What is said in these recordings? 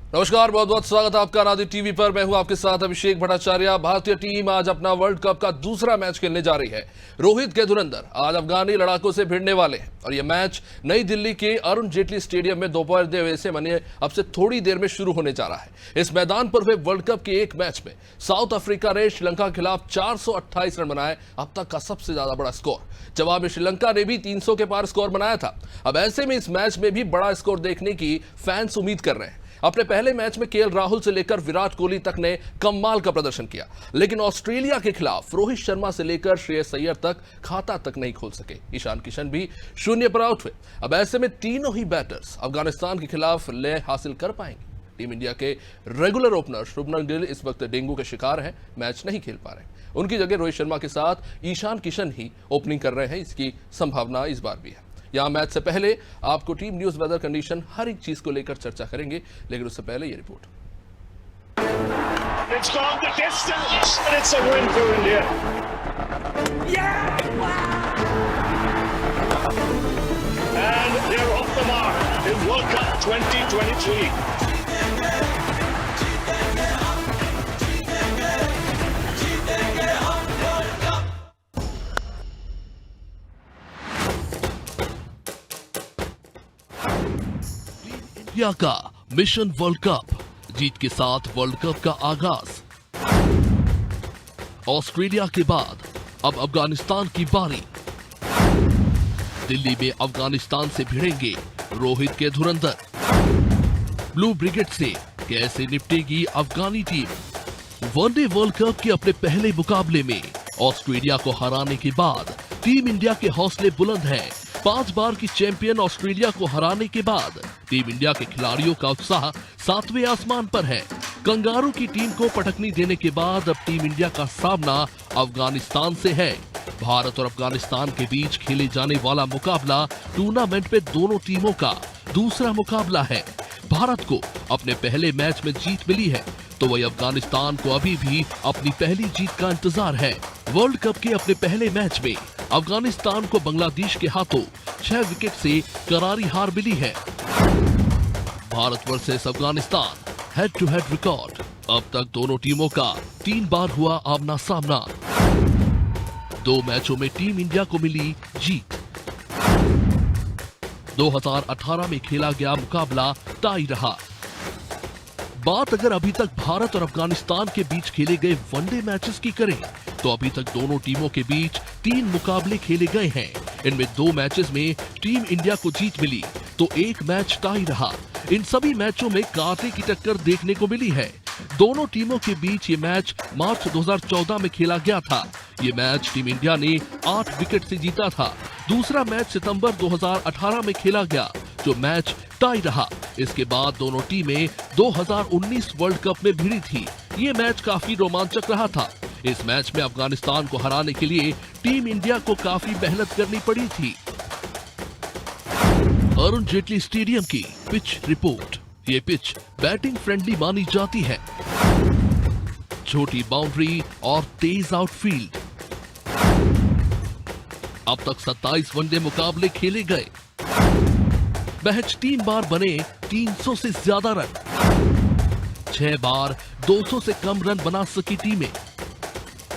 नमस्कार, बहुत बहुत स्वागत है आपका नादिर टीवी पर। मैं हूं आपके साथ अभिषेक भट्टाचार्य। भारतीय टीम आज अपना वर्ल्ड कप का दूसरा मैच खेलने जा रही है। रोहित के धुरंधर आज अफगानी लड़ाकों से भिड़ने वाले हैं और यह मैच नई दिल्ली के अरुण जेटली स्टेडियम में दोपहर 2 बजे से माने अब से थोड़ी देर में शुरू होने जा रहा है। इस मैदान पर हुए वर्ल्ड कप के एक मैच में साउथ अफ्रीका ने श्रीलंका के खिलाफ 428 रन बनाए, अब तक का सबसे ज्यादा बड़ा स्कोर। जवाब में श्रीलंका ने भी 300 के पार स्कोर बनाया था। अब ऐसे में इस मैच में भी बड़ा स्कोर देखने की फैंस उम्मीद कर रहे हैं। अपने पहले मैच में केएल राहुल से लेकर विराट कोहली तक ने कमाल का प्रदर्शन किया, लेकिन ऑस्ट्रेलिया के खिलाफ रोहित शर्मा से लेकर श्रेयस अय्यर तक खाता तक नहीं खोल सके। ईशान किशन भी शून्य पर आउट हुए। अब ऐसे में तीनों ही बैटर्स अफगानिस्तान के खिलाफ लय हासिल कर पाएंगे। टीम इंडिया के रेगुलर ओपनर शुभमन गिल इस वक्त डेंगू के शिकार हैं, मैच नहीं खेल पा रहे। उनकी जगह रोहित शर्मा के साथ ईशान किशन ही ओपनिंग कर रहे हैं, इसकी संभावना इस बार भी है। यहां मैच से पहले आपको टीम न्यूज, वेदर कंडीशन, हर एक चीज को लेकर चर्चा करेंगे, लेकिन उससे पहले ये report. It's gone the distance, and it's a win for India. Yeah! And they're off the mark in World Cup 2023. India का मिशन वर्ल्ड कप, जीत के साथ वर्ल्ड कप का आगाज। ऑस्ट्रेलिया के बाद अब अफगानिस्तान की बारी। दिल्ली में अफगानिस्तान से भिड़ेंगे रोहित के धुरंधर। ब्लू ब्रिगेड से कैसे निपटेगी अफगानी टीम? वनडे वर्ल्ड कप के अपने पहले मुकाबले में ऑस्ट्रेलिया को हराने के बाद टीम इंडिया के हौसले बुलंद हैं। 5 बार की चैंपियन ऑस्ट्रेलिया को हराने के बाद टीम इंडिया के खिलाड़ियों का उत्साह 7वें आसमान पर है। कंगारू की टीम को पटकनी देने के बाद अब टीम इंडिया का सामना अफगानिस्तान से है। भारत और अफगानिस्तान के बीच खेले जाने वाला मुकाबला टूर्नामेंट में दोनों टीमों का दूसरा मुकाबला है। भारत को अपने पहले मैच में जीत मिली है, तो वही अफगानिस्तान को अभी भी अपनी पहली जीत का इंतजार है। वर्ल्ड कप के अपने पहले मैच में अफगानिस्तान को बांग्लादेश के हाथों 6 विकेट से करारी हार मिली है। Bharat versus Afghanistan head to head record. अब तक दोनों टीमों का 3 बार हुआ आमना सामना। 2 मैचों में टीम इंडिया को मिली जीत। 2018 में खेला गया मुकाबला टाई रहा। बात अगर अभी तक भारत और अफगानिस्तान के बीच खेले गए वनडे मैचेस की करें, तो अभी तक दोनों टीमों के बीच 3 मुकाबले खेले गए हैं। इनमें 2 मैचेस में टीम इंडिया को जीत मिली, तो 1 मैच टाई रहा। इन सभी मैचों में कांटे की टक्कर देखने को मिली है। दोनों टीमों के बीच ये मैच मार्च 2014 में खेला गया था। ये मैच टीम इंडिया ने 8 विकेट से जीता था। दूसरा मैच सितंबर 2018 में खेला गया, जो मैच टाई रहा। इसके बाद दोनों टीमें 2019 वर्ल्ड कप में भिड़ी थी। ये मैच काफी रोमांचक रहा था। इस मैच में अफगानिस्तान को हराने के लिए टीम इंडिया को काफी मेहनत करनी पड़ी थी। अरुण जेटली स्टेडियम की पिच रिपोर्ट। ये पिच बैटिंग फ्रेंडली मानी जाती है। छोटी बाउंड्री और तेज आउटफील्ड। अब तक 27 वनडे मुकाबले खेले गए। मैच 3 बार बने 300 से ज्यादा रन। 6 बार 200 से कम रन बना सकी टीमें।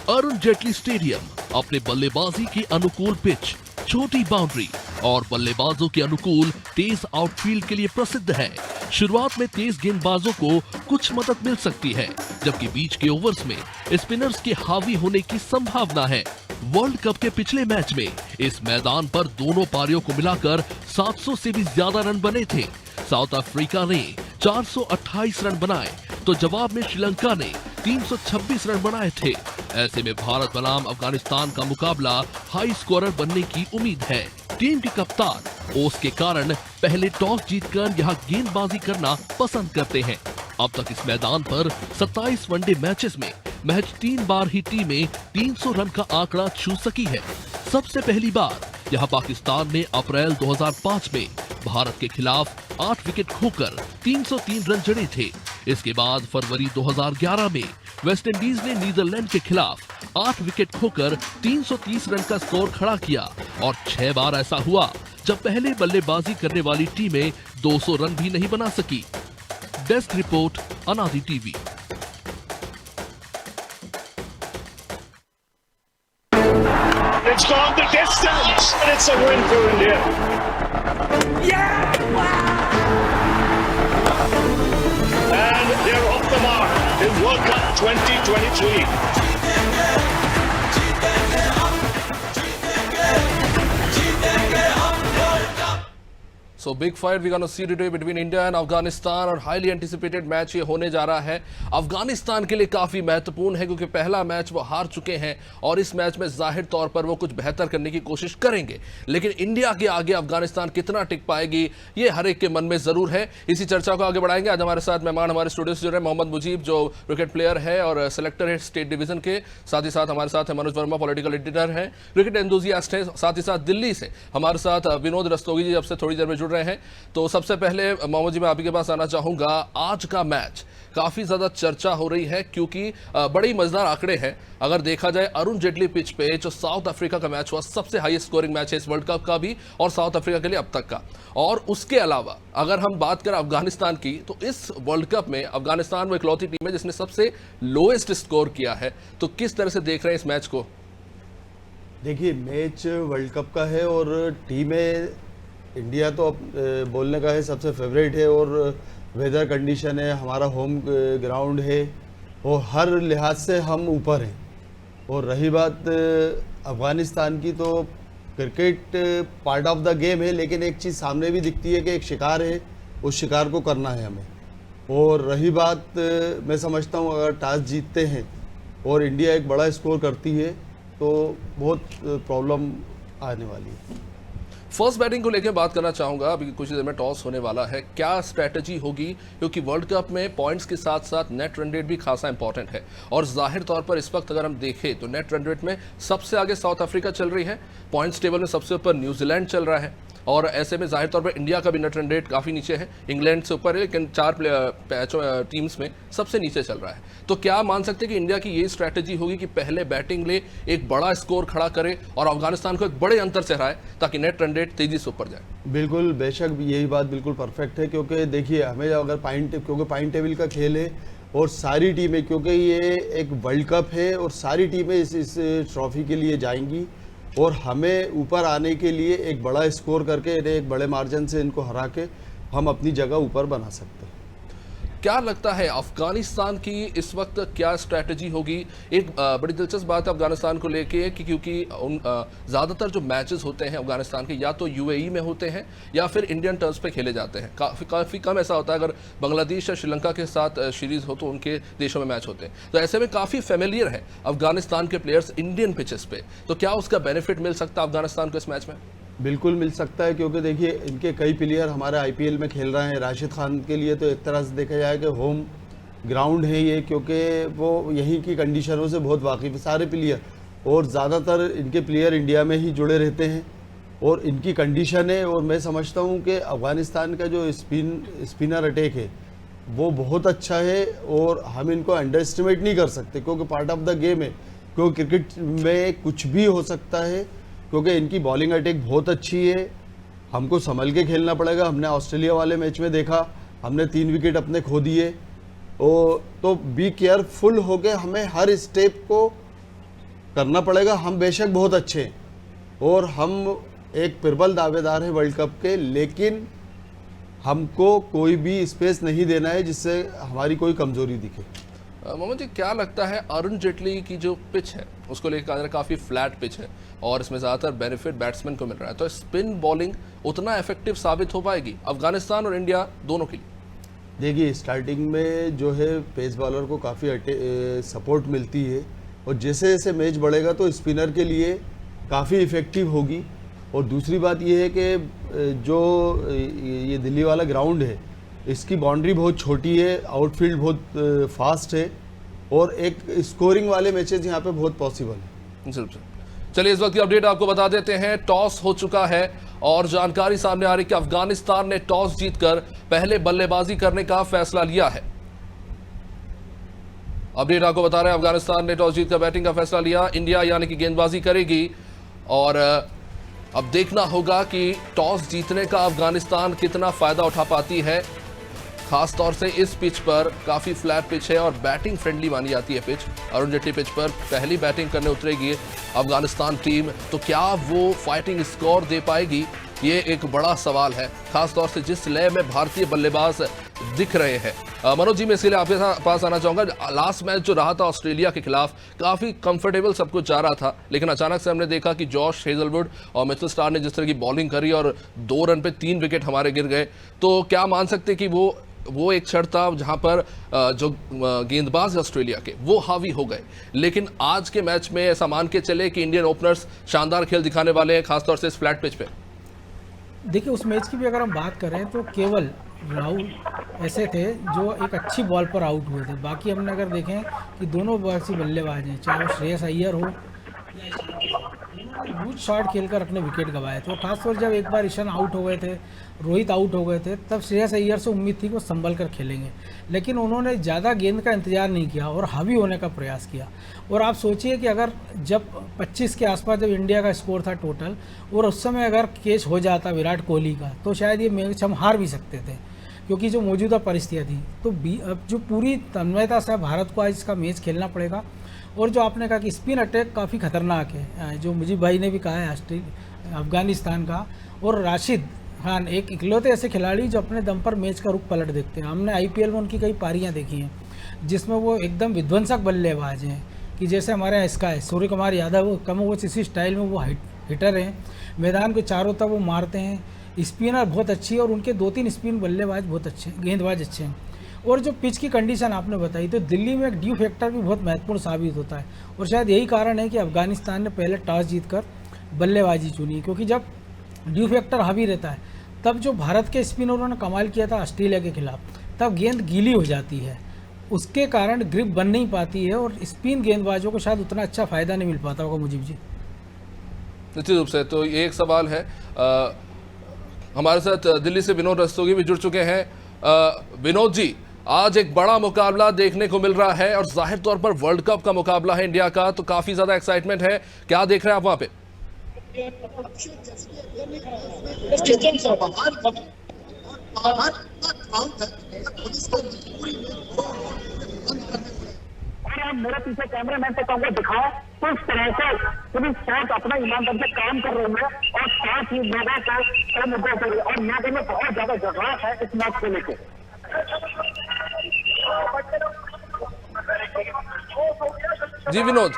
अरुण जेटली स्टेडियम अपने बल्लेबाजी की अनुकूल पिच, छोटी बाउंड्री और बल्लेबाजों के अनुकूल तेज आउटफील्ड के लिए प्रसिद्ध है। शुरुआत में तेज गेंदबाजों को कुछ मदद मिल सकती है, जबकि बीच के ओवर्स में स्पिनर्स के हावी होने की संभावना है। वर्ल्ड कप के पिछले मैच में इस मैदान पर दोनों पारियों को मिलाकर 700 से भी ज्यादा रन बने थे। साउथ अफ्रीका ने 428 रन बनाए, तो जवाब में श्रीलंका ने 326 रन बनाए थे। ऐसे में भारत बनाम अफगानिस्तान का मुकाबला हाई स्कोरर बनने की उम्मीद है। टीम के कप्तान ओस के कारण पहले टॉस जीतकर यहां गेंदबाजी करना पसंद करते हैं। अब तक इस मैदान पर 27 वनडे मैचेस में महज 3 बार ही टीमें 300 रन का आंकड़ा छू सकी है। सबसे पहली बार यहां पाकिस्तान ने अप्रैल 2005 में भारत के खिलाफ 8 विकेट खोकर 303 रन जड़े थे। इसके बाद फरवरी 2011 में वेस्टइंडीज ने नीदरलैंड के खिलाफ 8 विकेट खोकर 330 रन का स्कोर खड़ा किया और 6 बार ऐसा हुआ जब पहले बल्लेबाजी करने वाली टीमें 200 रन भी नहीं बना सकी। डेस्क रिपोर्ट, अनादि TV. It's gone the distance, and it's a win for India. And they're off the mark in World Cup 2023. So big fight we're going to see today between India and Afghanistan और highly anticipated match ये होने जा रहा है। अफगानिस्तान के लिए काफी महत्वपूर्ण है क्योंकि पहला मैच वो हार चुके हैं और इस मैच में जाहिर तौर पर वो कुछ बेहतर करने की कोशिश करेंगे, लेकिन इंडिया के आगे अफगानिस्तान कितना टिक पाएगी ये हर एक के मन में जरूर है। इसी चर्चा को आगे बढ़ाएंगे। आज हमारे साथ मेहमान हमारे स्टूडियो से जुड़ रहे हैं मोहम्मद मुजीब, जो क्रिकेट प्लेयर है और सेलेक्टर है स्टेट डिवीजन के, साथ ही साथ हमारे साथ है मनोज वर्मा, पॉलिटिकल एडिटर है, क्रिकेट एंथुसियास्ट है, साथ ही साथ दिल्ली से हमारे साथ विनोद रस्तोगी जी अब से थोड़ी देर में जुड़ रहे हैं। तो सबसे पहले मोहम्मद जी मैं आप ही के पास आना चाहूंगा। आज का मैच काफी ज्यादा चर्चा हो रही है क्योंकि बड़ी मजेदार आंकड़े हैं। अगर देखा जाए अरुण जेटली पिच पे जो साउथ अफ्रीका का मैच हुआ, सबसे हाईएस्ट स्कोरिंग मैच है इस वर्ल्ड कप का भी और साउथ अफ्रीका के लिए अब तक का। और उसके अलावा अगर हम बात करें अफगानिस्तान की, तो इस वर्ल्ड कप में अफगानिस्तान वो इकलौती टीम है जिसने सबसे लोएस्ट स्कोर किया है। तो किस तरह से देख रहे हैं इस मैच को? देखिए, मैच वर्ल्ड कप का है और टीमें इंडिया तो बोलने का है सबसे फेवरेट है और वेदर कंडीशन है, हमारा होम ग्राउंड है और हर लिहाज से हम ऊपर हैं। और रही बात अफ़गानिस्तान की, तो cricket part of the game है, लेकिन एक चीज़ सामने भी दिखती है कि एक शिकार है, उस शिकार को करना है हमें। और रही बात, मैं समझता हूँ अगर टॉस जीतते हैं और इंडिया एक बड़ा स्कोर करती है तो बहुत प्रॉब्लम आने वाली है। फर्स्ट बैटिंग को लेकर बात करना चाहूंगा। अभी कुछ देर में टॉस होने वाला है, क्या स्ट्रैटेजी होगी? क्योंकि वर्ल्ड कप में पॉइंट्स के साथ साथ नेट रन रेट भी खासा इंपॉर्टेंट है और जाहिर तौर पर इस वक्त अगर हम देखें तो नेट रन रेट में सबसे आगे साउथ अफ्रीका चल रही है, पॉइंट्स टेबल में सबसे ऊपर न्यूजीलैंड चल रहा है और ऐसे में जाहिर तौर पर इंडिया का भी नेट रन रेट काफ़ी नीचे है, इंग्लैंड से ऊपर है, लेकिन 4 टीम्स में सबसे नीचे चल रहा है। तो क्या मान सकते हैं कि इंडिया की यही स्ट्रैटेजी होगी कि पहले बैटिंग ले, एक बड़ा स्कोर खड़ा करे और अफगानिस्तान को एक बड़े अंतर से हराए ताकि नेट रन रेट तेजी से ऊपर जाए? बिल्कुल, बेशक यही बात बिल्कुल परफेक्ट है, क्योंकि देखिए हमें अगर क्योंकि पॉइंट टेबल का खेल है और सारी टीमें, क्योंकि ये एक वर्ल्ड कप है और सारी टीमें इस ट्रॉफी के लिए जाएंगी और हमें ऊपर आने के लिए एक बड़ा स्कोर करके एक बड़े मार्जिन से इनको हरा के हम अपनी जगह ऊपर बना सकते हैं। क्या लगता है अफगानिस्तान की इस वक्त क्या स्ट्रैटेजी होगी? एक बड़ी दिलचस्प बात है अफगानिस्तान को लेके कि क्योंकि ज़्यादातर जो मैचेस होते हैं अफगानिस्तान के या तो यूएई में होते हैं या फिर इंडियन टर्म्स पे खेले जाते हैं। काफ़ी कम ऐसा होता है अगर बांग्लादेश या श्रीलंका के साथ सीरीज़ हो तो उनके देशों में मैच होते हैं। तो ऐसे में काफ़ी फेमिलियर है अफगानिस्तान के प्लेयर्स इंडियन पिचेस पे, तो क्या उसका बेनिफिट मिल सकता है अफगानिस्तान को इस मैच में? बिल्कुल मिल सकता है, क्योंकि देखिए इनके कई प्लेयर हमारे आईपीएल में खेल रहे हैं। राशिद खान के लिए तो एक तरह से देखा जाए कि होम ग्राउंड है ये, क्योंकि वो यहीं की कंडीशनों से बहुत वाकिफ़ है सारे प्लेयर, और ज़्यादातर इनके प्लेयर इंडिया में ही जुड़े रहते हैं और इनकी कंडीशन है। और मैं समझता हूँ कि अफ़गानिस्तान का जो स्पिनर अटैक है वो बहुत अच्छा है और हम इनको अंडर एस्टिमेट नहीं कर सकते, क्योंकि पार्ट ऑफ द गेम है, क्योंकि क्रिकेट में कुछ भी हो सकता है। क्योंकि इनकी बॉलिंग अटैक बहुत अच्छी है, हमको संभल के खेलना पड़ेगा। हमने ऑस्ट्रेलिया वाले मैच में देखा, हमने 3 विकेट अपने खो दिए। और तो बी केयरफुल होके हमें हर स्टेप को करना पड़ेगा। हम बेशक बहुत अच्छे हैं और हम एक प्रबल दावेदार हैं वर्ल्ड कप के, लेकिन हमको कोई भी स्पेस नहीं देना है जिससे हमारी कोई कमजोरी दिखे। मोहम्मद जी, क्या लगता है अरुण जेटली की जो पिच है उसको लेकर काफ़ी फ्लैट पिच है और इसमें ज़्यादातर बेनिफिट बैट्समैन को मिल रहा है, तो स्पिन बॉलिंग उतना इफेक्टिव साबित हो पाएगी अफगानिस्तान और इंडिया दोनों के लिए? देखिए, स्टार्टिंग में जो है पेस बॉलर को काफ़ी सपोर्ट मिलती है और जैसे जैसे मैच बढ़ेगा तो स्पिनर के लिए काफ़ी इफ़ेक्टिव होगी। और दूसरी बात ये है कि जो ये दिल्ली वाला ग्राउंड है इसकी बाउंड्री बहुत छोटी है, आउटफील्ड बहुत फास्ट है और एक स्कोरिंग वाले मैचेस यहाँ पे बहुत पॉसिबल है। चलिए इस वक्त की अपडेट आपको बता देते हैं। टॉस हो चुका है और जानकारी सामने आ रही कि अफगानिस्तान ने टॉस जीतकर पहले बल्लेबाजी करने का फैसला लिया है। अपडेट आपको बता रहे हैं अफगानिस्तान ने टॉस जीतकर बैटिंग का फैसला लिया। इंडिया यानी कि गेंदबाजी करेगी और अब देखना होगा कि टॉस जीतने का अफगानिस्तान कितना फायदा उठा पाती है। खास तौर से इस पिच पर काफी फ्लैट पिच है और बैटिंग फ्रेंडली मानी जाती है पिच। अरुण जेटली पिच पर पहली बैटिंग करने उतरेगी अफगानिस्तान टीम, तो क्या वो फाइटिंग स्कोर दे पाएगी, ये एक बड़ा सवाल है, खास तौर से जिस लय में भारतीय बल्लेबाज दिख रहे हैं। मनोज जी, मैं इसके लिए आपके पास आना चाहूंगा। लास्ट मैच जो रहा था ऑस्ट्रेलिया के खिलाफ, काफी कंफर्टेबल सब कुछ जा रहा था, लेकिन अचानक से हमने देखा कि जॉश हेजलवुड और मिचेल स्टार्क ने जिस तरह की बॉलिंग करी और 2 रन पे 3 विकेट हमारे गिर गए, तो क्या मान सकते कि वो एक क्षण था जहां पर जो गेंदबाज है ऑस्ट्रेलिया के वो हावी हो गए। लेकिन आज के मैच में ऐसा मान के चले कि इंडियन ओपनर्स शानदार खेल दिखाने वाले हैं, खासतौर से इस फ्लैट पिच पे। देखिए, उस मैच की भी अगर हम बात करें तो केवल राहुल ऐसे थे जो एक अच्छी बॉल पर आउट हुए थे। बाकी हमने अगर देखें कि दोनों बासी बल्लेबाज हैं, चाहे वो श्रेयस अय्यर हो, गुड शॉट खेलकर अपने विकेट गंवाए थे। और खासतौर जब एक बार ईशान आउट हो गए थे, रोहित आउट हो गए थे, तब श्रेयस अय्यर से उम्मीद थी कि वो संभल कर खेलेंगे, लेकिन उन्होंने ज़्यादा गेंद का इंतजार नहीं किया और हावी होने का प्रयास किया। और आप सोचिए कि अगर जब 25 के आसपास जब इंडिया का स्कोर था टोटल, और उस समय अगर कैच हो जाता विराट कोहली का, तो शायद ये मैच हम हार भी सकते थे, क्योंकि जो मौजूदा परिस्थितियाँ थी। तो अब जो पूरी तन्मयता से भारत को आज इसका मैच खेलना पड़ेगा। और जो आपने कहा कि स्पिन अटैक काफ़ी खतरनाक है, जो मुजीब भाई ने भी कहा है अफगानिस्तान का, और राशिद खान एक इकलौते ऐसे खिलाड़ी जो अपने दम पर मैच का रुख पलट देखते हैं। हमने आईपीएल में उनकी कई पारियां देखी हैं जिसमें वो एकदम विध्वंसक बल्लेबाज हैं, कि जैसे हमारे यहाँ इसका है सूर्य कुमार यादव, कम वो इसी स्टाइल में वो हिटर हैं, मैदान के चारों तरफ वो मारते हैं, स्पिनर बहुत अच्छी है और उनके 2-3 स्पिन बल्लेबाज बहुत अच्छे, गेंदबाज अच्छे हैं। और जो पिच की कंडीशन आपने बताई, तो दिल्ली में एक ड्यू फैक्टर भी बहुत महत्वपूर्ण साबित होता है, और शायद यही कारण है कि अफगानिस्तान ने पहले टॉस जीतकर बल्लेबाजी चुनी, क्योंकि जब ड्यू फैक्टर हावी रहता है, तब जो भारत के स्पिनरों ने कमाल किया था ऑस्ट्रेलिया के खिलाफ, तब गेंद गीली हो जाती है, उसके कारण ग्रिप बन नहीं पाती है और स्पिन गेंदबाजों को शायद उतना अच्छा फ़ायदा नहीं मिल पाता होगा। मुजीब जी, निश्चित रूप से। तो ये एक सवाल है। हमारे साथ दिल्ली से विनोद रस्तोगी भी जुड़ चुके हैं। विनोद जी, आज एक बड़ा मुकाबला देखने को मिल रहा है और जाहिर तौर पर वर्ल्ड कप का मुकाबला है इंडिया का, तो काफी ज्यादा एक्साइटमेंट है। क्या देख रहे हैं आप वहां पे? मेरे पीछे कैमरा मैन से कहूँगा दिखाओ किस तरह से पुलिस फोर्स अपना ईमानदारी से काम कर रही है और साथ ही लोगों को कई मुद्दे कर रही है, और मैच में बहुत ज्यादा जज्बात है इस मैच को लेकर। जी विनोद,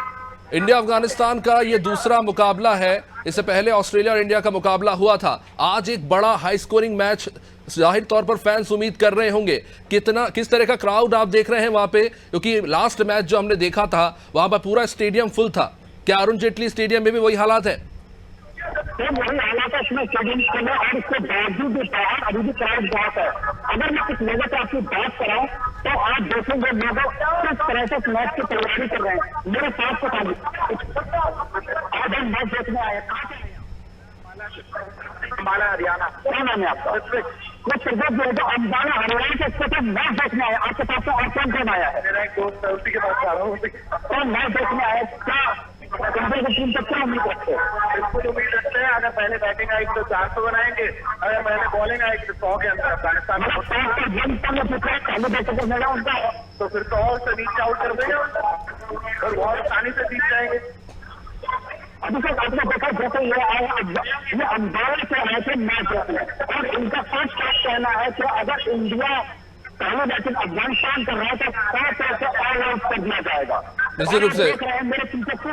इंडिया अफगानिस्तान का ये दूसरा मुकाबला है, इससे पहले ऑस्ट्रेलिया और इंडिया का मुकाबला हुआ था। आज एक बड़ा हाई स्कोरिंग मैच, जाहिर तौर पर फैंस उम्मीद कर रहे होंगे। किस तरह का क्राउड आप देख रहे हैं वहां पे, क्योंकि लास्ट मैच जो हमने देखा था वहां पर पूरा स्टेडियम फुल था। क्या अरुण जेटली स्टेडियम में भी वही हालात है? वही हालात है इसमें स्टेडियम में, और इसके बावजूद भी बाहर अभी भी क्राउड बहुत है। अगर मैं कुछ लोगों से आपकी बात कराऊं तो आप देखेंगे लोग किस तरह से इस मैच की तैयारी कर रहे हैं। मेरे साथ को आज हम मैच देखने आए, अंबाला हरियाणा। क्या नाम है आपका? मैं प्रदीप बोल रहा हूँ, अंबाला हरियाणा के स्टेट मैच देखने आया। आपके पास और कौन आया है? मेरा एक दोस्त है, उसी के पास आ रहा हूँ। तो मैच देखने आया, क्या इंडिया की टीम से क्या उम्मीद रखते हैं? बिल्कुल उम्मीद रखते हैं, अगर पहले बैटिंग आएगी तो 400 बनाएंगे, अगर पहले बॉलिंग आएगी तो 100 के अंदर अफगानिस्तान तो फिर तो और से नीचे आउट कर देंगे और बहुत आसानी से जीत जाएंगे। अभी तक आपने देखा जैसे ये अंबाला से आए थे मैच रखने, और इनका फर्स्ट कहना है कि अगर इंडिया पहले बैटिंग अफगानिस्तान कर रहा है तो 100 से ऑल आउट कर दिया जाएगा। निश्चित रूप से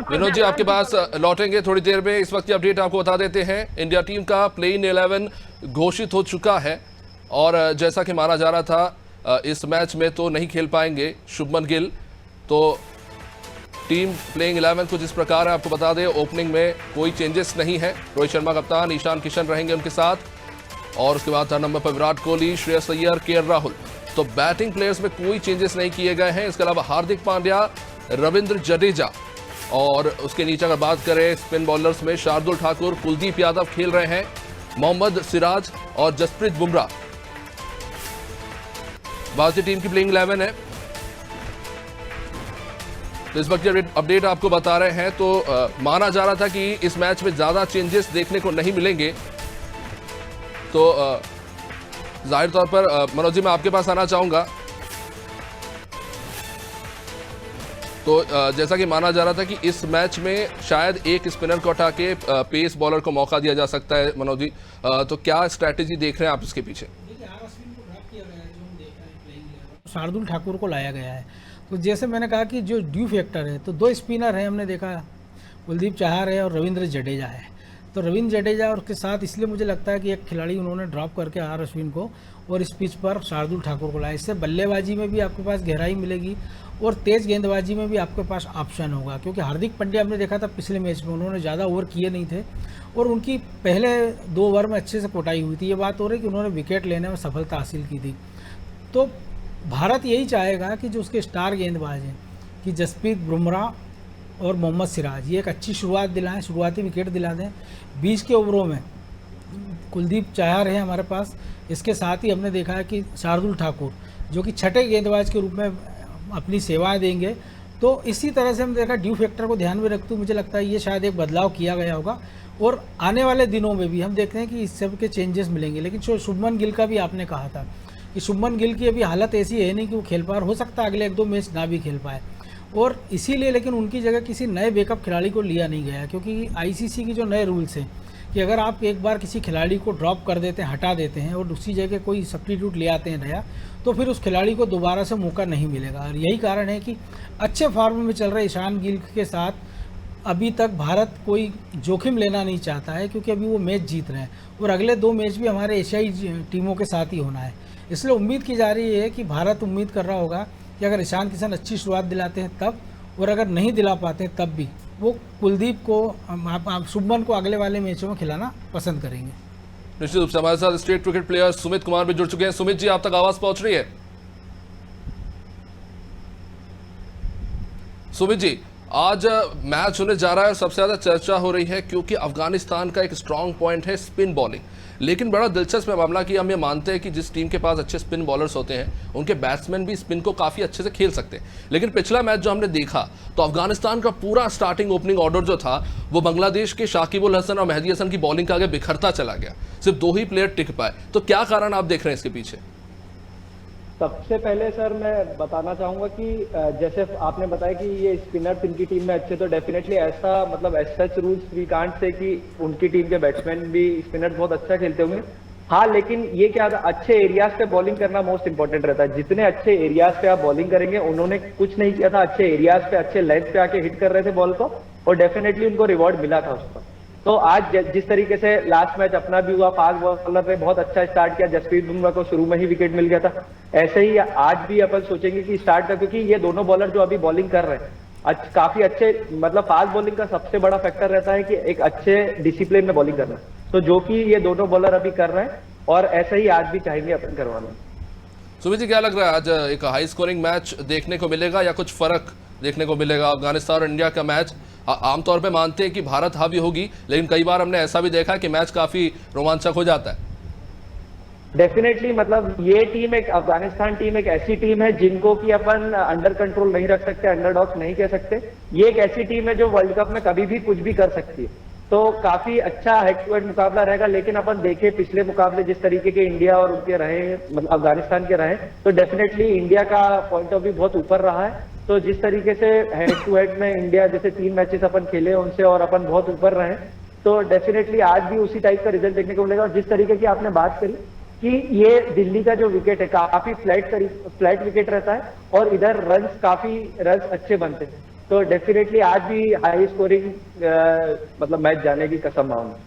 विनोद जी आपके पास लौटेंगे थोड़ी देर में। इस वक्त की अपडेट आपको बता देते हैं, इंडिया टीम का प्लेइंग 11 घोषित हो चुका है, और जैसा कि माना जा रहा था इस मैच में तो नहीं खेल पाएंगे शुभमन गिल। तो टीम प्लेइंग 11 कुछ इस प्रकार है, आपको बता दें ओपनिंग में कोई चेंजेस नहीं है। रोहित शर्मा कप्तान, ईशान किशन रहेंगे उनके साथ, और उसके बाद 3 नंबर पर विराट कोहली, श्रेयस अय्यर, के राहुल। तो बैटिंग प्लेयर्स में कोई चेंजेस नहीं किए गए हैं। इसके अलावा हार्दिक पांड्या, रविंद्र जडेजा, और उसके नीचे अगर बात करें स्पिन बॉलर्स में शार्दुल ठाकुर, कुलदीप यादव खेल रहे हैं, मोहम्मद सिराज और जसप्रीत बुमराह भारतीय टीम की प्लेइंग 11 है। तो इस वक्त की अपडेट आपको बता रहे हैं। तो माना जा रहा था कि इस मैच में ज्यादा चेंजेस देखने को नहीं मिलेंगे, तो जाहिर तौर पर मनोज जी मैं आपके पास आना चाहूंगा। तो जैसा कि माना जा रहा था कि इस मैच में शायद एक स्पिनर को हटा के पेस बॉलर को मौका दिया जा सकता है मनोज जी, तो क्या स्ट्रैटेजी देख रहे हैं आप इसके पीछे? शार्दुल ठाकुर को लाया गया है, तो जैसे मैंने कहा कि जो ड्यू फैक्टर है, तो दो स्पिनर हैं हमने देखा, कुलदीप चाहर है और रविंद्र जडेजा है। तो रविंद्र जडेजा और उसके साथ इसलिए मुझे लगता है कि एक खिलाड़ी उन्होंने ड्रॉप करके आर अश्विन को और इस पिच पर शार्दुल ठाकुर को लाया। इससे बल्लेबाजी में भी आपके पास गहराई मिलेगी और तेज़ गेंदबाजी में भी आपके पास ऑप्शन होगा, क्योंकि हार्दिक पांड्या हमने देखा था पिछले मैच में उन्होंने ज़्यादा ओवर किए नहीं थे और उनकी पहले 2 ओवर में अच्छे से कुटाई हुई थी। ये बात हो रही कि उन्होंने विकेट लेने में सफलता हासिल की थी। तो भारत यही चाहेगा कि जो उसके स्टार गेंदबाज हैं कि जसप्रीत बुमराह और मोहम्मद सिराज ये एक अच्छी शुरुआत दिलाएं, शुरुआती विकेट दिला दें। 20 के ओवरों में कुलदीप चाहर है हमारे पास, इसके साथ ही हमने देखा है कि शार्दुल ठाकुर जो कि छठे गेंदबाज के रूप में अपनी सेवाएं देंगे। तो इसी तरह से हम देखा ड्यू फैक्टर को ध्यान में रखते हुए मुझे लगता है ये शायद एक बदलाव किया गया होगा और आने वाले दिनों में भी हम देखते हैं कि इस सब के चेंजेस मिलेंगे। लेकिन शुभमन गिल का भी आपने कहा था कि शुभमन गिल की अभी हालत ऐसी है नहीं कि वो खेल पाए, हो सकता है अगले 1-2 मैच ना भी खेल पाए और इसीलिए लेकिन उनकी जगह किसी नए बैकअप खिलाड़ी को लिया नहीं गया, क्योंकि आईसीसी की जो नए रूल्स हैं कि अगर आप एक बार किसी खिलाड़ी को ड्रॉप कर देते हैं, हटा देते हैं और दूसरी जगह कोई सब्स्टिट्यूट ले आते हैं नया, तो फिर उस खिलाड़ी को दोबारा से मौका नहीं मिलेगा। और यही कारण है कि अच्छे फॉर्म में चल रहे ईशान गिल के साथ अभी तक भारत कोई जोखिम लेना नहीं चाहता है, क्योंकि अभी वो मैच जीत रहे हैं और अगले 2 मैच भी हमारे एशियाई टीमों के साथ ही होना है। इसलिए उम्मीद की जा रही है कि भारत उम्मीद कर रहा होगा कि अगर ईशान किशन अच्छी शुरुआत दिलाते हैं तब, और अगर नहीं दिला पाते हैं तब भी वो कुलदीप को शुभमन को अगले वाले मैचों में खिलाना पसंद करेंगे। निश्चित रूप से हमारे साथ state cricket player Sumit Kumar भी जुड़ चुके हैं। सुमित जी आप तक आवाज पहुंच रही है? सुमित जी आज मैच होने जा रहा है और सबसे ज्यादा चर्चा हो रही है क्योंकि अफगानिस्तान का एक स्ट्रांग पॉइंट है स्पिन बॉलिंग, लेकिन बड़ा दिलचस्प मामला कि हम ये मानते हैं कि जिस टीम के पास अच्छे स्पिन बॉलर्स होते हैं उनके बैट्समैन भी स्पिन को काफी अच्छे से खेल सकते हैं। लेकिन पिछला मैच जो हमने देखा तो अफगानिस्तान का पूरा स्टार्टिंग ओपनिंग ऑर्डर जो था वो बांग्लादेश के शाकिब उल हसन और मेहदी हसन की बॉलिंग के आगे बिखरता चला गया, सिर्फ 2 ही प्लेयर टिक पाए। तो क्या कारण आप देख रहे हैं इसके पीछे? सबसे पहले सर मैं बताना चाहूंगा कि जैसे आपने बताया कि ये स्पिनर्स इनकी टीम में अच्छे, तो डेफिनेटली ऐसा मतलब as such rules we can't say कि उनकी टीम के बैट्समैन भी स्पिनर्स बहुत अच्छा खेलते होंगे। हाँ, लेकिन ये क्या अच्छे एरियाज पे बॉलिंग करना मोस्ट इंपॉर्टेंट रहता है। जितने अच्छे एरियाज पे आप बॉलिंग करेंगे, उन्होंने कुछ नहीं किया था, अच्छे एरियाज पे अच्छे लेंथ पे आके हिट कर रहे थे बॉल को और डेफिनेटली उनको रिवॉर्ड मिला था उसका। तो आज जिस तरीके से लास्ट मैच अपना भी हुआ, फास्ट बॉलर पे बहुत अच्छा स्टार्ट किया, जसप्रीत बुमराह को शुरू में ही विकेट मिल गया था, ऐसे ही आज भी अपन सोचेंगे कि स्टार्ट का, क्योंकि ये दोनों बॉलर जो अभी बॉलिंग कर रहे हैं काफी अच्छे, मतलब फास्ट बॉलिंग का सबसे बड़ा फैक्टर रहता है कि एक अच्छे डिसिप्लिन में बॉलिंग करना, तो जो कि ये दोनों बॉलर अभी कर रहे हैं और ऐसे ही आज भी चाहेंगे अपन करवाना। सुमित जी क्या लग रहा है आज एक हाई स्कोरिंग मैच देखने को मिलेगा या कुछ फर्क देखने को मिलेगा? अफगानिस्तान और इंडिया का मैच आमतौर पे मानते हैं कि भारत हावी होगी, लेकिन कई बार हमने ऐसा भी देखा कि मैच काफी रोमांचक हो जाता है। डेफिनेटली, मतलब ये टीम एक अफगानिस्तान टीम एक ऐसी टीम है जिनको कि अपन अंडर कंट्रोल नहीं रख सकते, अंडरडॉग्स नहीं कह सकते। ये एक ऐसी टीम है जो वर्ल्ड कप में कभी भी कुछ भी कर सकती है, तो काफी अच्छा हेड टू हेड मुकाबला रहेगा। लेकिन अपन देखें पिछले मुकाबले जिस तरीके के इंडिया और उनके रहे, मतलब अफगानिस्तान के रहे, तो डेफिनेटली इंडिया का पॉइंट ऑफ व्यू बहुत ऊपर रहा है। तो जिस तरीके से हेड टू हेड में इंडिया जैसे 3 मैचेस अपन खेले उनसे और अपन बहुत ऊपर रहे, तो डेफिनेटली आज भी उसी टाइप का रिजल्ट देखने को मिलेगा। और जिस तरीके की आपने बात करी कि ये दिल्ली का जो विकेट है काफी फ्लैट विकेट रहता है और इधर काफी रन अच्छे बनते हैं, तो डेफिनेटली आज भी हाई स्कोरिंग मतलब मैच जाने की संभावना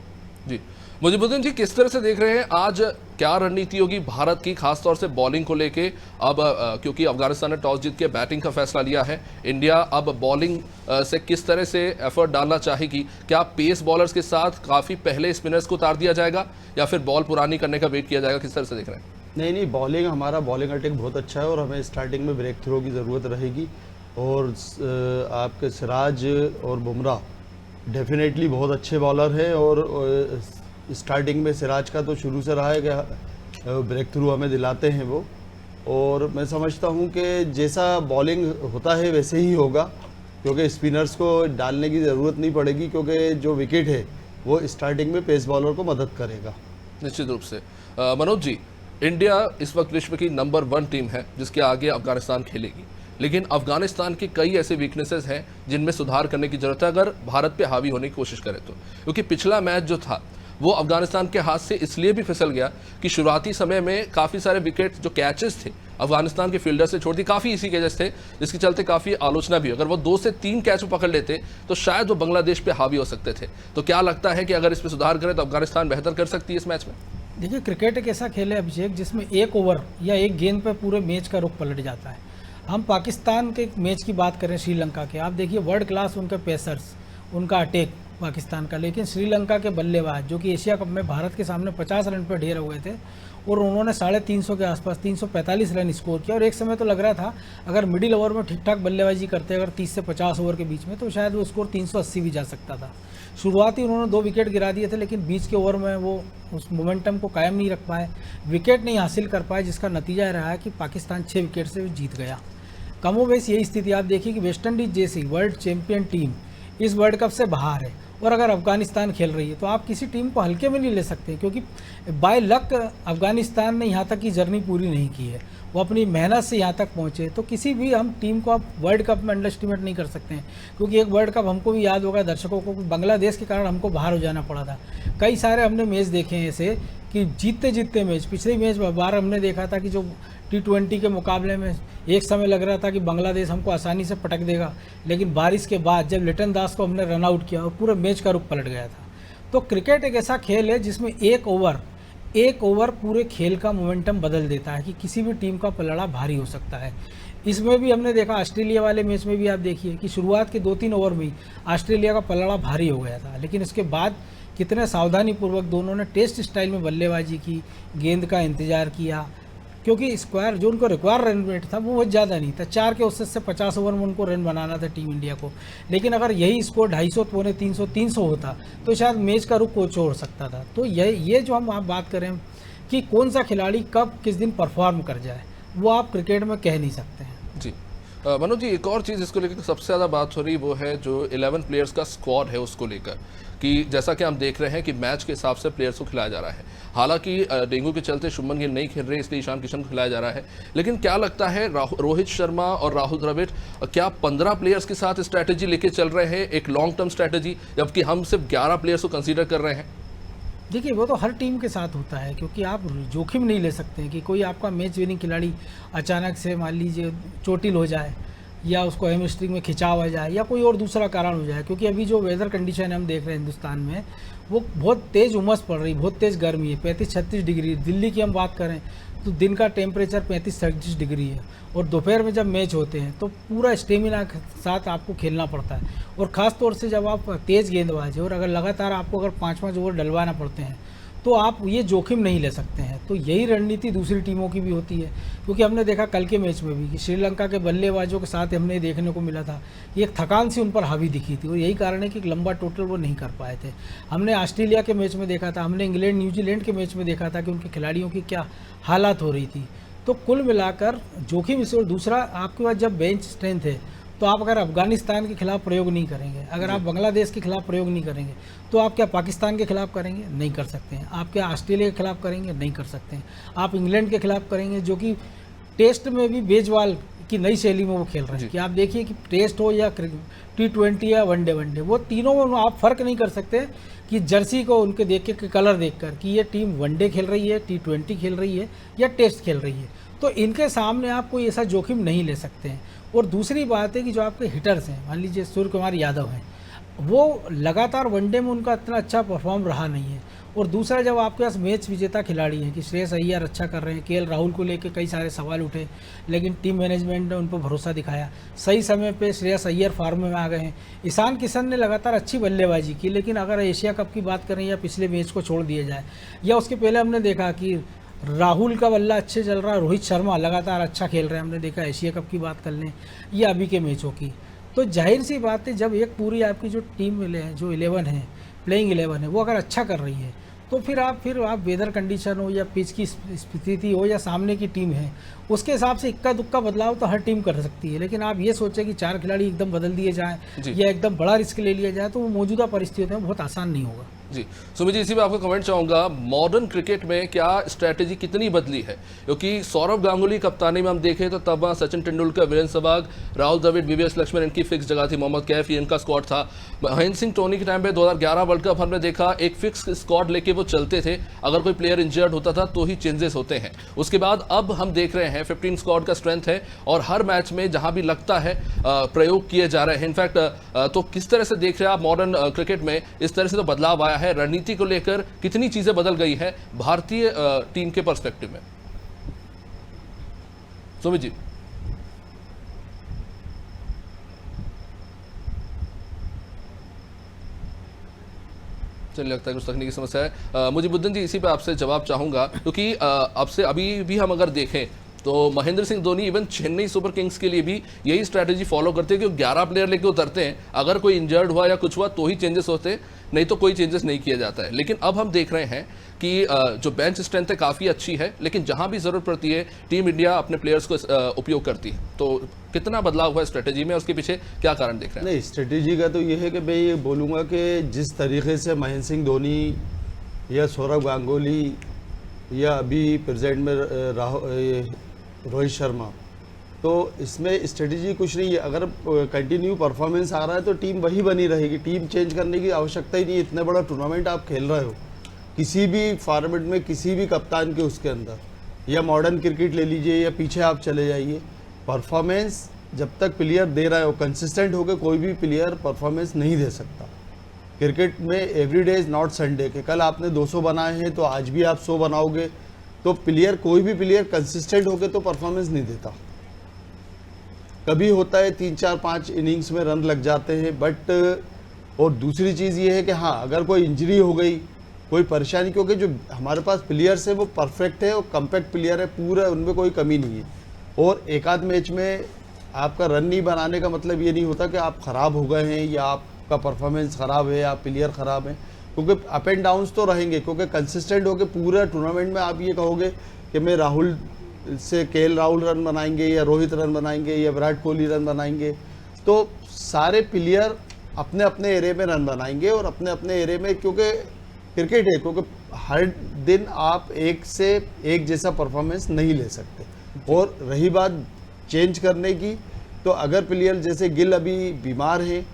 जी। मुजीबुद्दीन जी किस तरह से देख रहे हैं आज क्या रणनीति होगी भारत की, खासतौर से बॉलिंग को लेके? अब क्योंकि अफगानिस्तान ने टॉस जीत के बैटिंग का फैसला लिया है, इंडिया अब बॉलिंग से किस तरह से एफर्ट डालना चाहेगी? क्या पेस बॉलर्स के साथ काफी पहले स्पिनर्स को उतार दिया जाएगा या फिर बॉल पुरानी करने का वेट किया जाएगा? किस तरह से देख रहे हैं? नहीं, बॉलिंग हमारा बॉलिंग अटैक बहुत अच्छा है और हमें स्टार्टिंग में ब्रेक थ्रो की ज़रूरत रहेगी। और आपके सिराज और बुमराह डेफिनेटली बहुत अच्छे बॉलर हैं और स्टार्टिंग में सिराज का तो शुरू से रहा है कि ब्रेक थ्रू हमें दिलाते हैं वो, और मैं समझता हूं कि जैसा बॉलिंग होता है वैसे ही होगा, क्योंकि स्पिनर्स को डालने की ज़रूरत नहीं पड़ेगी, क्योंकि जो विकेट है वो स्टार्टिंग में पेस बॉलर को मदद करेगा। निश्चित रूप से। मनोज जी इंडिया इस वक्त विश्व की नंबर 1 टीम है जिसके आगे अफगानिस्तान खेलेगी, लेकिन अफगानिस्तान की कई ऐसे वीकनेसेस हैं जिनमें सुधार करने की जरूरत है अगर भारत पे हावी होने की कोशिश करे तो। क्योंकि पिछला मैच जो था वो अफगानिस्तान के हाथ से इसलिए भी फिसल गया कि शुरुआती समय में काफ़ी सारे विकेट जो कैचेस थे अफगानिस्तान के फील्डर से छोड़ दी, काफ़ी इसी कैचेस थे जिसके चलते काफ़ी आलोचना भी। अगर वो 2 से 3 कैच पकड़ लेते तो शायद वो बांग्लादेश पे हावी हो सकते थे। तो क्या लगता है कि अगर इस पर सुधार करें तो अफगानिस्तान बेहतर कर सकती है इस मैच में? देखिए, क्रिकेट एक ऐसा खेल है अभिषेक जिसमें एक ओवर या एक गेंद पर पूरे मैच का रुख पलट जाता है। हम पाकिस्तान के मैच की बात करें श्रीलंका के, आप देखिए वर्ल्ड क्लास उनके पेसर्स, उनका अटैक पाकिस्तान का, लेकिन श्रीलंका के बल्लेबाज जो कि एशिया कप में भारत के सामने 50 रन पर ढेर हुए थे और उन्होंने 350 के आसपास 345 रन स्कोर किया। और एक समय तो लग रहा था अगर मिडिल ओवर में ठीक ठाक बल्लेबाजी करते अगर 30 से 50 ओवर के बीच में तो शायद वो स्कोर 380 भी जा सकता था। शुरुआती उन्होंने 2 विकेट गिरा दिए थे, लेकिन बीच के ओवर में वो उस मोमेंटम को कायम नहीं रख पाए, विकेट नहीं हासिल कर पाए, जिसका नतीजा रहा है कि पाकिस्तान 6 विकेट से जीत गया। कमोबेश यही स्थिति आप देखिए कि वेस्ट इंडीज जैसी वर्ल्ड चैंपियन टीम इस वर्ल्ड कप से बाहर है और अगर अफगानिस्तान खेल रही है तो आप किसी टीम को हल्के में नहीं ले सकते, क्योंकि बाय लक अफगानिस्तान ने यहाँ तक की जर्नी पूरी नहीं की है, वो अपनी मेहनत से यहाँ तक पहुँचे। तो किसी भी हम टीम को आप वर्ल्ड कप में अंडर एस्टिमेट नहीं कर सकते हैं, क्योंकि एक वर्ल्ड कप हमको भी याद होगा दर्शकों को, बांग्लादेश के कारण हमको बाहर हो जाना पड़ा था। कई सारे हमने मैच देखे हैं ऐसे कि जीतते मैच, पिछले मैच बार हमने देखा था कि जो T20 के मुकाबले में एक समय लग रहा था कि बांग्लादेश हमको आसानी से पटक देगा, लेकिन बारिश के बाद जब लिटन दास को हमने रन आउट किया और पूरे मैच का रुख पलट गया था। तो क्रिकेट एक ऐसा खेल है जिसमें एक ओवर पूरे खेल का मोमेंटम बदल देता है कि किसी भी टीम का पलड़ा भारी हो सकता है। इसमें भी हमने देखा, ऑस्ट्रेलिया वाले मैच में भी आप देखिए कि शुरुआत के 2-3 ओवर में ही ऑस्ट्रेलिया का पलड़ा भारी हो गया था, लेकिन इसके बाद कितने सावधानीपूर्वक दोनों ने टेस्ट स्टाइल में बल्लेबाजी की, गेंद का इंतजार किया, क्योंकि स्क्वायर जो उनको रिक्वायर रन रेट था वो बहुत ज़्यादा नहीं था, 4 के औसत से 50 ओवर में उनको रन बनाना था टीम इंडिया को। लेकिन अगर यही स्कोर 250, 250, 300 होता तो शायद मैच का रुख को छोड़ सकता था। तो ये जो हम आप बात करें कि कौन सा खिलाड़ी कब किस दिन परफॉर्म कर जाए, वो आप क्रिकेट में कह नहीं सकते हैं। जी मनोज जी, एक और चीज़ इसको लेकर सबसे ज़्यादा बात हो रही वो है जो 11 प्लेयर्स का स्क्वाड है उसको लेकर, कि जैसा कि हम देख रहे हैं कि मैच के हिसाब से प्लेयर्स को खिलाया जा रहा है। हालांकि डेंगू के चलते शुभमन गिल नहीं खेल रहे, इसलिए ईशान किशन को खिलाया जा रहा है। लेकिन क्या लगता है रोहित शर्मा और राहुल द्रविड़ क्या 15 प्लेयर्स के साथ स्ट्रैटेजी लेके चल रहे हैं, एक लॉन्ग टर्म स्ट्रैटेजी, जबकि हम सिर्फ 11 प्लेयर्स को कंसीडर कर रहे हैं? देखिए, वो तो हर टीम के साथ होता है, क्योंकि आप जोखिम नहीं ले सकते कि कोई आपका मैच विनिंग खिलाड़ी अचानक से मान लीजिए चोटिल हो जाए या उसको हैमस्ट्रिंग में खिंचाव आ जाए या कोई और दूसरा कारण हो जाए। क्योंकि अभी जो वेदर कंडीशन हम देख रहे हैं हिंदुस्तान में, वो बहुत तेज़ उमस पड़ रही, बहुत तेज़ गर्मी है, 35-36 डिग्री। दिल्ली की हम बात करें तो दिन का टेम्परेचर 35-36 डिग्री है, और दोपहर में जब मैच होते हैं तो पूरा स्टेमिना के साथ आपको खेलना पड़ता है। और ख़ास तौर से जब आप तेज़ गेंदबाज है और अगर लगातार आपको अगर 5-5 ओवर डलवाना पड़ते हैं तो आप ये जोखिम नहीं ले सकते हैं। तो यही रणनीति दूसरी टीमों की भी होती है, क्योंकि हमने देखा कल के मैच में भी कि श्रीलंका के बल्लेबाजों के साथ हमने देखने को मिला था कि एक थकान सी उन पर हावी दिखी थी, और यही कारण है कि एक लंबा टोटल वो नहीं कर पाए थे। हमने ऑस्ट्रेलिया के मैच में देखा था, हमने इंग्लैंड न्यूजीलैंड के मैच में देखा था कि उनके खिलाड़ियों की क्या हालात हो रही थी। तो कुल मिलाकर जोखिम इस, और दूसरा आपके पास जब बेंच स्ट्रेंथ है तो आप अगर अफगानिस्तान के खिलाफ प्रयोग नहीं करेंगे, अगर आप बांग्लादेश के खिलाफ प्रयोग नहीं करेंगे, तो आप क्या पाकिस्तान के खिलाफ करेंगे? नहीं कर सकते हैं। आप क्या ऑस्ट्रेलिया के खिलाफ करेंगे? नहीं कर सकते हैं। आप इंग्लैंड के खिलाफ करेंगे, जो कि टेस्ट में भी बेजवाल की नई शैली में वो खेल रहे हैं, कि आप देखिए कि टेस्ट हो या T20 या वनडे, वो तीनों में आप फ़र्क नहीं कर सकते कि जर्सी को उनके देख के कलर देखकर कि ये टीम वनडे खेल रही है, T20 खेल रही है या टेस्ट खेल रही है। तो इनके सामने आप कोई ऐसा जोखिम नहीं ले सकते हैं। और दूसरी बात है कि जो आपके हिटर्स हैं, मान लीजिए सूर्य कुमार यादव हैं, वो लगातार वनडे में उनका इतना अच्छा परफॉर्म रहा नहीं है। और दूसरा, जब आपके पास मैच विजेता खिलाड़ी हैं कि श्रेयस अय्यर अच्छा कर रहे हैं, KL राहुल को लेकर कई सारे सवाल उठे, लेकिन टीम मैनेजमेंट ने उन पर भरोसा दिखाया, सही समय पे श्रेयस अय्यर फॉर्म में आ गए हैं। ईशान किशन ने लगातार अच्छी बल्लेबाजी की, लेकिन अगर एशिया कप की बात करें या पिछले मैच को छोड़ दिया जाए या उसके पहले हमने देखा कि राहुल का बल्ला अच्छे चल रहा है, रोहित शर्मा लगातार अच्छा खेल रहे हैं, हमने देखा एशिया कप की बात कर लें या अभी के मैचों की। तो जाहिर सी बात है, जब एक पूरी आपकी जो टीम जो 11 है, प्लेइंग 11 है, वो अगर अच्छा कर रही है तो फिर आप वेदर कंडीशन हो या पिच की स्थिति हो या सामने की टीम है, उसके हिसाब से इक्का दुक्का बदलाव तो हर टीम कर सकती है। लेकिन आप ये सोचें कि 4 खिलाड़ी एकदम बदल दिए जाएँ या एकदम बड़ा रिस्क ले लिया जाए, तो वो मौजूदा परिस्थितियों में बहुत आसान नहीं होगा। जी सुमित जी, इसी पे आपका कमेंट चाहूंगा, मॉडर्न क्रिकेट में क्या स्ट्रैटेजी कितनी बदली है? क्योंकि सौरव गांगुली कप्तानी में हम देखें तो तब सचिन तेंदुलकर, वीरेंद्र सहवाग, राहुल द्रविड़, वीवीएस लक्ष्मण इनकी फिक्स जगह थी, मोहम्मद कैफ ये इनका स्क्वाड था। महेंद्र सिंह धोनी के टाइम पे 2011 वर्ल्ड कप हमने देखा एक फिक्स स्क्वाड लेके वो चलते थे, अगर कोई प्लेयर इंजर्ड होता था तो ही चेंजेस होते हैं। उसके बाद अब हम देख रहे हैं 15 स्क्वाड का स्ट्रेंथ है और हर मैच में जहां भी लगता है प्रयोग किए जा रहे हैं। इनफैक्ट तो किस तरह से देख रहे हैं आप मॉडर्न क्रिकेट में इस तरह से तो बदलाव आया है, रणनीति को लेकर कितनी चीजें बदल गई है भारतीय टीम के पर्सपेक्टिव में? सुमित जी। चलिए, लगता है कुछ तकनीकी समस्या है। मुजीबुद्दीन जी, इसी पे आपसे जवाब चाहूंगा, क्योंकि अब से अभी भी हम अगर देखें तो Mahendra Singh Dhoni even Chennai super Kings के लिए भी यही स्ट्रैटेजी फॉलो करते हैं कि 11 प्लेयर लेके उतरते हैं, अगर कोई इंजर्ड हुआ या कुछ हुआ तो ही चेंजेस होते हैं, नहीं तो कोई चेंजेस नहीं किया जाता है। लेकिन अब हम देख रहे हैं कि जो बेंच स्ट्रेंथ है काफ़ी अच्छी है, लेकिन जहां भी ज़रूरत पड़ती है टीम इंडिया अपने प्लेयर्स को उपयोग करती है। तो कितना बदलाव हुआ है स्ट्रेटेजी में, उसके पीछे क्या कारण देख रहे हैं? नहीं, स्ट्रेटेजी का तो ये है कि मैं ये बोलूँगा कि जिस तरीके से महेंद्र सिंह धोनी या सौरव गांगुली या अभी प्रेजेंट में रोहित शर्मा, तो इसमें स्ट्रेटेजी कुछ नहीं है। अगर कंटिन्यू परफॉर्मेंस आ रहा है तो टीम वही बनी रहेगी, टीम चेंज करने की आवश्यकता ही नहीं है। इतना बड़ा टूर्नामेंट आप खेल रहे हो, किसी भी फॉर्मेट में किसी भी कप्तान के उसके अंदर, या मॉडर्न क्रिकेट ले लीजिए या पीछे आप चले जाइए, परफॉर्मेंस जब तक प्लेयर दे रहा है वो कंसिस्टेंट होकर कोई भी प्लेयर परफॉर्मेंस नहीं दे सकता। क्रिकेट में every day is not Sunday, के कल आपने 200 बनाए हैं तो आज भी आप 100 बनाओगे, तो प्लेयर कोई भी प्लेयर कंसिस्टेंट होकर तो परफॉर्मेंस नहीं देता। कभी होता है 3, 4, 5 इनिंग्स में रन लग जाते हैं, बट और दूसरी चीज़ ये है कि हाँ, अगर कोई इंजरी हो गई, कोई परेशानी, क्योंकि जो हमारे पास प्लेयर्स है वो परफेक्ट है और कम्पैक्ट प्लेयर है, पूरा उनमें कोई कमी नहीं है। और एक आध मैच में आपका रन नहीं बनाने का मतलब ये नहीं होता कि आप ख़राब हो गए हैं या आपका परफॉर्मेंस ख़राब है या प्लेयर ख़राब है, क्योंकि अप एंड डाउन्स तो रहेंगे। क्योंकि कंसिस्टेंट होकर पूरा टूर्नामेंट में आप ये कहोगे कि मैं राहुल से केएल राहुल रन बनाएंगे या रोहित रन बनाएंगे या विराट कोहली रन बनाएंगे, तो सारे प्लेयर अपने अपने एरिया में रन बनाएंगे और अपने अपने एरिया में, क्योंकि क्रिकेट है, क्योंकि हर दिन आप एक से एक जैसा परफॉर्मेंस नहीं ले सकते। और रही बात चेंज करने की, तो अगर प्लेयर जैसे गिल अभी बीमार है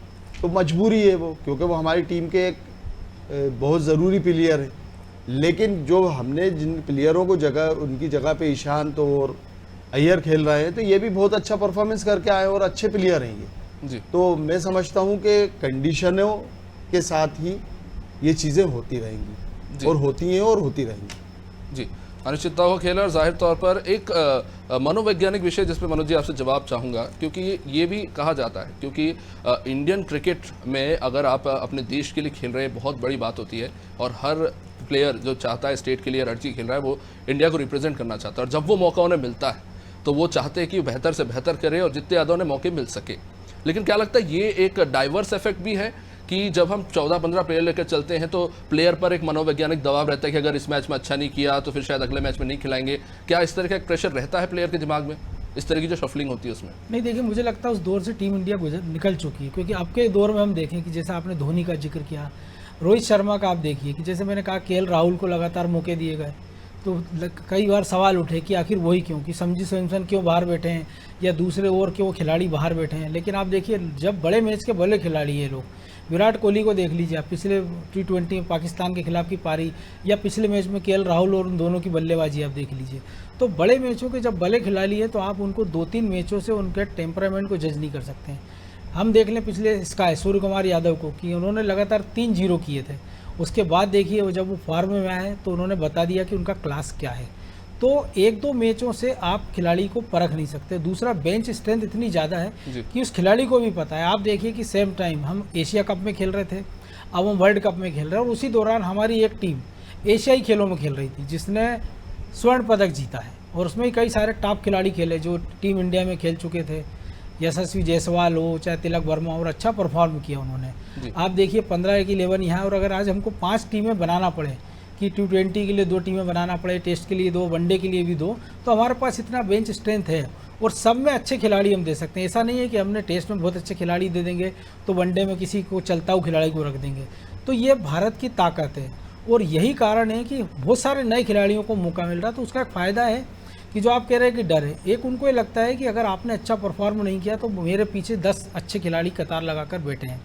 तो मजबूरी है वो, क्योंकि वो हमारी टीम के एक बहुत ज़रूरी प्लेयर है। लेकिन जो हमने जिन प्लेयरों को उनकी जगह पे ईशांत और अय्यर खेल रहे हैं, तो ये भी बहुत अच्छा परफॉर्मेंस करके आए और अच्छे प्लेयर हैं ये जी। तो मैं समझता हूँ कि कंडीशनों के साथ ही ये चीज़ें होती रहेंगी और होती हैं और होती रहेंगी जी। अनिश्चितता का खेल है और जाहिर तौर पर एक मनोवैज्ञानिक विषय जिस पे मनोज जी आपसे जवाब चाहूँगा, क्योंकि ये भी कहा जाता है, क्योंकि इंडियन क्रिकेट में अगर आप अपने देश के लिए खेल रहे हैं बहुत बड़ी बात होती है, और हर प्लेयर जो चाहता है स्टेट के लिए रणजी खेल रहा है वो इंडिया को रिप्रेजेंट करना चाहता है, और जब वो मौका उन्हें मिलता है तो वो चाहते हैं कि बेहतर से बेहतर करे और जितने ज़्यादा उन्हें मौके मिल सके। लेकिन क्या लगता है ये एक डाइवर्स इफेक्ट भी है कि जब हम 14-15 प्लेयर लेकर चलते हैं तो प्लेयर पर एक मनोवैज्ञानिक दबाव रहता है कि अगर इस मैच में अच्छा नहीं किया तो फिर शायद अगले मैच में नहीं खिलाएंगे। क्या इस तरह का एक प्रेशर रहता है प्लेयर के दिमाग में, इस तरह की जो शफलिंग होती है उसमें? नहीं, देखिए मुझे लगता है उस दौर से टीम इंडिया निकल चुकी है, क्योंकि अब के दौर में हम देखें कि जैसे आपने धोनी का जिक्र किया, रोहित शर्मा का आप देखिए कि जैसे मैंने कहा केएल राहुल को लगातार मौके दिए गए, तो कई बार सवाल उठे कि आखिर वही क्यों, कि संजू सैमसन क्यों बाहर बैठे हैं या दूसरे ओवर के वो खिलाड़ी बाहर बैठे हैं। लेकिन आप देखिए जब बड़े मैच के बड़े खिलाड़ी ये लोग, विराट कोहली को देख लीजिए आप, पिछले T20 में पाकिस्तान के खिलाफ की पारी या पिछले मैच में केएल राहुल और उन दोनों की बल्लेबाजी आप देख लीजिए, तो बड़े मैचों के जब बड़े खिलाड़ी हैं तो आप उनको 2-3 मैचों से उनके टेम्परामेंट को जज नहीं कर सकते हैं। हम देख लें पिछले सूर्य कुमार यादव को कि उन्होंने लगातार 3 0 किए थे, उसके बाद देखिए वो जब वो फॉर्म में आए तो उन्होंने बता दिया कि उनका क्लास क्या है। तो 1-2 मैचों से आप खिलाड़ी को परख नहीं सकते। दूसरा, बेंच स्ट्रेंथ इतनी ज़्यादा है कि उस खिलाड़ी को भी पता है। आप देखिए कि सेम टाइम हम एशिया कप में खेल रहे थे, अब हम वर्ल्ड कप में खेल रहे हैं, और उसी दौरान हमारी एक टीम एशियाई खेलों में खेल रही थी जिसने स्वर्ण पदक जीता है, और उसमें कई सारे टॉप खिलाड़ी खेले जो टीम इंडिया में खेल चुके थे, यशस्वी जायसवाल हो चाहे तिलक वर्मा, और अच्छा परफॉर्म किया उन्होंने। आप देखिए 15 की 11 यहाँ, और अगर आज हमको 5 टीमें बनाना पड़े कि T20 के लिए 2 टीमें बनाना पड़े, टेस्ट के लिए 2, वनडे के लिए भी 2, तो हमारे पास इतना बेंच स्ट्रेंथ है और सब में अच्छे खिलाड़ी हम दे सकते हैं। ऐसा नहीं है कि हमने टेस्ट में बहुत अच्छे खिलाड़ी दे देंगे तो वनडे में किसी को चलता हुआ खिलाड़ी को रख देंगे। तो ये भारत की ताकत है और यही कारण है कि बहुत सारे नए खिलाड़ियों को मौका मिल रहा है। तो उसका एक फ़ायदा है कि जो आप कह रहे हैं कि डर है, एक उनको ये लगता है कि अगर आपने अच्छा परफॉर्म नहीं किया तो मेरे पीछे 10 अच्छे खिलाड़ी कतार लगाकर बैठे हैं,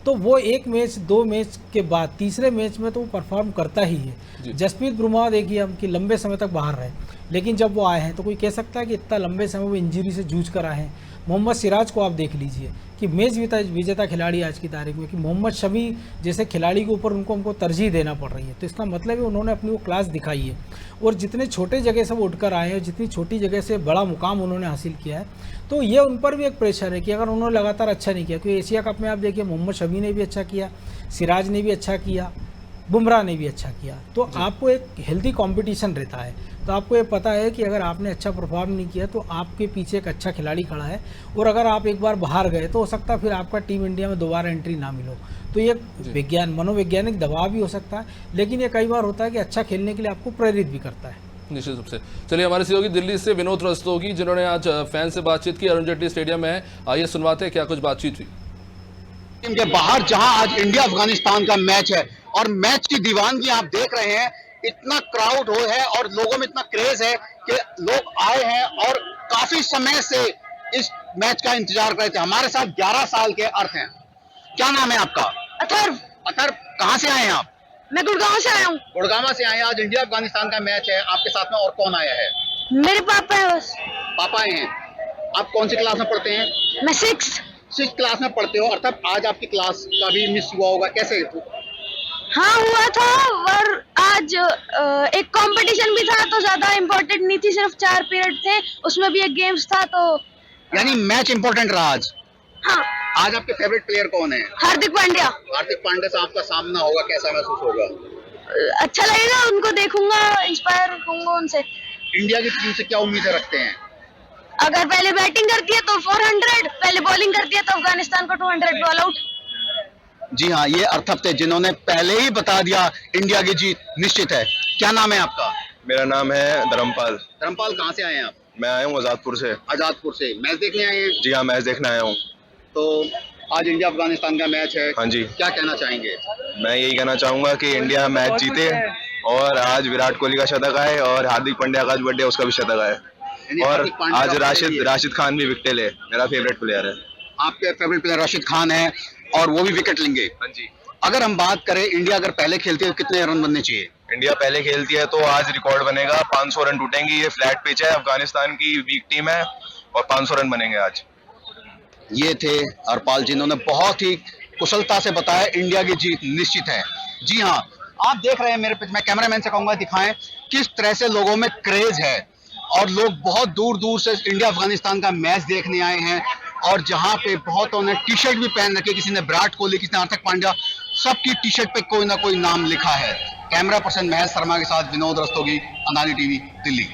तो वो एक मैच 2 मैच के बाद तीसरे मैच में तो वो परफॉर्म करता ही है। जसप्रीत बुमराह देखिए हम कि लंबे समय तक बाहर रहे, लेकिन जब वो आए हैं तो कोई कह सकता है कि इतना लंबे समय वो इंजरी से जूझ कर आए हैं। मोहम्मद सिराज को आप देख लीजिए कि मैच विजेता खिलाड़ी आज की तारीख में, कि मोहम्मद शमी जैसे खिलाड़ी के ऊपर हमको तरजीह देना पड़ रही है। तो इसका मतलब है उन्होंने अपनी वो क्लास दिखाई है और जितने छोटे जगह से वो उठकर आए हैं, जितनी छोटी जगह से बड़ा मुकाम उन्होंने हासिल किया है, तो ये उन पर भी एक प्रेशर है कि अगर उन्होंने लगातार अच्छा नहीं किया, क्योंकि एशिया कप में आप देखिए मोहम्मद शमी ने भी अच्छा किया, सिराज ने भी अच्छा किया, बुमराह ने भी अच्छा किया, तो आपको एक हेल्दी कंपटीशन रहता है। तो आपको ये पता है कि अगर आपने अच्छा परफॉर्म नहीं किया तो आपके पीछे एक अच्छा खिलाड़ी खड़ा है, और अगर आप एक बार बाहर गए तो हो सकता है फिर आपका टीम इंडिया में दोबारा एंट्री ना मिलो। तो ये मनोवैज्ञानिक दबाव भी हो सकता है, लेकिन ये कई बार होता है कि अच्छा खेलने के लिए आपको प्रेरित भी करता है। निश्चित रूप से। चलिए हमारे सहयोगी दिल्ली से विनोद रस्तोगी, जिन्होंने आज फैन से बातचीत की अरुण जेटली स्टेडियम में, आइए सुनवाते हैं क्या कुछ बातचीत हुई। टीम के बाहर जहां आज इंडिया अफगानिस्तान का मैच है और मैच की दीवानगी आप देख रहे हैं, इतना क्राउड हो है और लोगों में इतना क्रेज है कि लोग आए हैं और काफी समय से इस मैच का इंतजार कर रहे थे। हमारे साथ 11 साल के अर्थ हैं। क्या नाम है आपका? अथर्व। अथर्व, कहाँ से आए हैं आप? मैं गुड़गांव से आया हूँ। गुड़गांव से आए हैं। आज इंडिया अफगानिस्तान का मैच है, आपके साथ में और कौन आया है? मेरे पापा है बस। पापा आए हैं। आप कौन सी क्लास में पढ़ते हैं? मैं 6th क्लास में पढ़ते हो। अर्थात आज आपकी क्लास का भी मिस हुआ होगा, कैसे? हाँ हुआ था, और आज एक कंपटीशन भी था तो ज्यादा इम्पोर्टेंट नहीं थी, सिर्फ 4 पीरियड थे, उसमें भी एक गेम्स था, तो यानी मैच इंपॉर्टेंट रहा आज। हाँ। आज आपके फेवरेट प्लेयर कौन है? हार्दिक पांड्या। हार्दिक पांड्या से आपका सामना होगा, कैसा महसूस होगा? अच्छा लगेगा, उनको देखूंगा, इंस्पायर होऊंगा उनसे। इंडिया की टीम से क्या उम्मीदें रखते हैं? अगर पहले बैटिंग करती है तो 400, पहले बॉलिंग करती है तो अफगानिस्तान को 200 ऑल आउट। जी हाँ, ये अर्थव थे जिन्होंने पहले ही बता दिया इंडिया की जीत निश्चित है। क्या नाम है आपका? मेरा नाम है धर्मपाल। धर्मपाल, कहाँ से आए हैं आप? मैं आया हूँ आजादपुर से। आजादपुर से मैच देखने आए हैं? जी हाँ, मैच देखने आया हूँ। तो आज इंडिया अफगानिस्तान का मैच है। हाँ जी। क्या कहना चाहेंगे? मैं यही कहना चाहूंगा कि इंडिया मैच जीते और आज विराट कोहली का शतक आए और हार्दिक पांड्या का आज बर्थडे, उसका भी शतक आए, और आज राशिद खान भी विकेट ले, मेरा फेवरेट प्लेयर है। आपके फेवरेट प्लेयर राशिद खान है और वो भी विकेट लेंगे? हाँ जी। अगर हम बात करें इंडिया अगर पहले खेलती है तो कितने रन बनने चाहिए? इंडिया पहले खेलती है तो आज रिकॉर्ड बनेगा, 500 रन टूटेंगे। ये फ्लैट पिच है, अफगानिस्तान की वीक टीम है और 500 रन बनेंगे आज। ये थे हरपाल, जिन्होंने बहुत ही कुशलता से बताया इंडिया की जीत निश्चित है। जी हाँ, आप देख रहे हैं मेरे पिच, मैं कैमरामैन से कहूंगा दिखाएं किस तरह से लोगों में क्रेज है और लोग बहुत दूर दूर से इंडिया अफगानिस्तान का मैच देखने आए हैं, और जहां पे बहुतों ने टी शर्ट भी पहन रखी, किसी ने विराट कोहली, किसी ने हार्दिक पांड्या, सबकी टी शर्ट पे कोई ना कोई नाम लिखा है। कैमरा पर्सन महेश शर्मा के साथ विनोद रस्तोगी, अदानी टीवी, दिल्ली।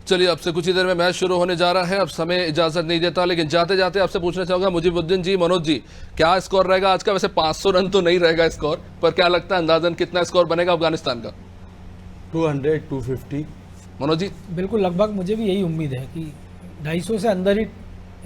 चलिए अब से कुछ ही देर में मैच शुरू होने जा रहा है। अब समय इजाजत नहीं देता, लेकिन जाते जाते आपसे पूछना चाहूंगा मुजीबुद्दीन जी, मनोज जी, क्या स्कोर रहेगा आज का? वैसे 500 रन तो नहीं रहेगा स्कोर, पर क्या लगता है अंदाजन कितना स्कोर बनेगा अफगानिस्तान का? 200, 250। मनोज जी? बिल्कुल, लगभग मुझे भी यही उम्मीद है कि 250 से अंदर ही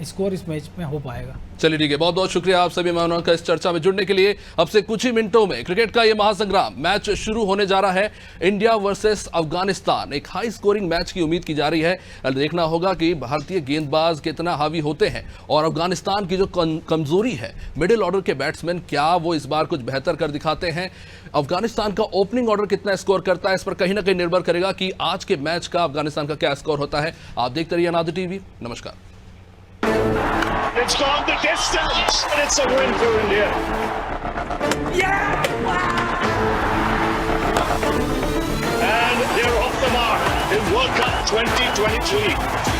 स्कोर इस मैच में हो पाएगा। चलिए ठीक है, बहुत बहुत शुक्रिया आप सभी मेहमानों का इस चर्चा में जुड़ने के लिए। अब से कुछ ही मिनटों में क्रिकेट का ये महासंग्राम मैच शुरू होने जा रहा है। इंडिया वर्सेस अफगानिस्तान, एक हाई स्कोरिंग मैच की उम्मीद की जा रही है। देखना होगा कि भारतीय गेंदबाज कितना हावी होते हैं और अफगानिस्तान की जो कमजोरी है मिडिल ऑर्डर के बैट्समैन, क्या वो इस बार कुछ बेहतर कर दिखाते हैं? अफगानिस्तान का ओपनिंग ऑर्डर कितना स्कोर करता है, इस पर कहीं ना कहीं निर्भर करेगा कि आज के मैच का अफगानिस्तान का क्या स्कोर होता है। आप देखते रहिए अनादि टीवी। नमस्कार। It's gone the distance, and it's a win for India. Yeah! And they're off the mark in World Cup 2023.